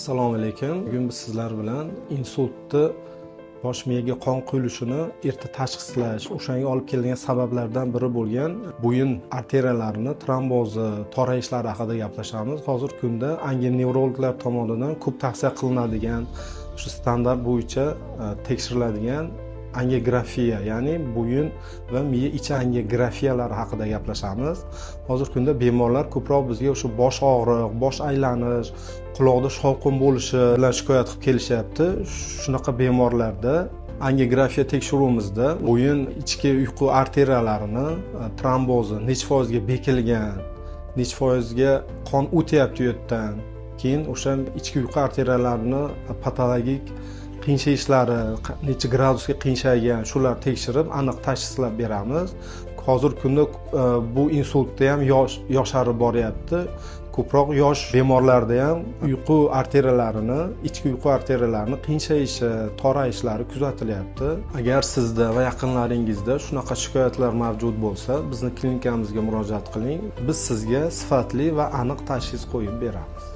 Assalomu alaykum. Bugun biz sizlar bilan insultni bosh miyaga qon quyilishini erta tashxislash, o'shanga olib kelgan sabablardan biri bo'lgan bo'yin arteriyalarini trombozi, torayishlari haqida gaplashamiz. Hozirgi kunda anginevrologlar tomonidan ko'p tavsiya qilinadigan, shu standart bo'yicha tekshiriladigan angiografiya, ya'ni bo'yin va miya ichi angiografiyalari haqida gaplashamiz. Hozirgi kunda bemorlar ko'proq bizga o'sha bosh og'riq, bosh aylanish, quloqda shovqin bo'lishi bilan shikoyat qilib kelishyapti. Shunaqa bemorlarda angiografiya tekshiruvimizda bo'yin ichki uyqu arteriyalarini trombozi necha foizga bekilgan, necha foizga qon o'tyapti u yerdan, keyin o'sha ichki uyqu arteriyalarini patologik qiyshayishlari necha gradusga qiyshaygan, shular tekshirib aniq tashxislab beramiz. Hozirgi kunda bu insultda ham yosharib boryapti. Ko'proq yosh bemorlarda ham uyqu arteriyalarini, ichki uyqu arteriyalarini qiyshayishi, torayishlari kuzatilyapti. Agar sizda va yaqinlaringizda shunaqa shikoyatlar mavjud bo'lsa, bizni klinikamizga murojaat qiling. Biz sizga sifatli va aniq tashxis qo'yib beramiz.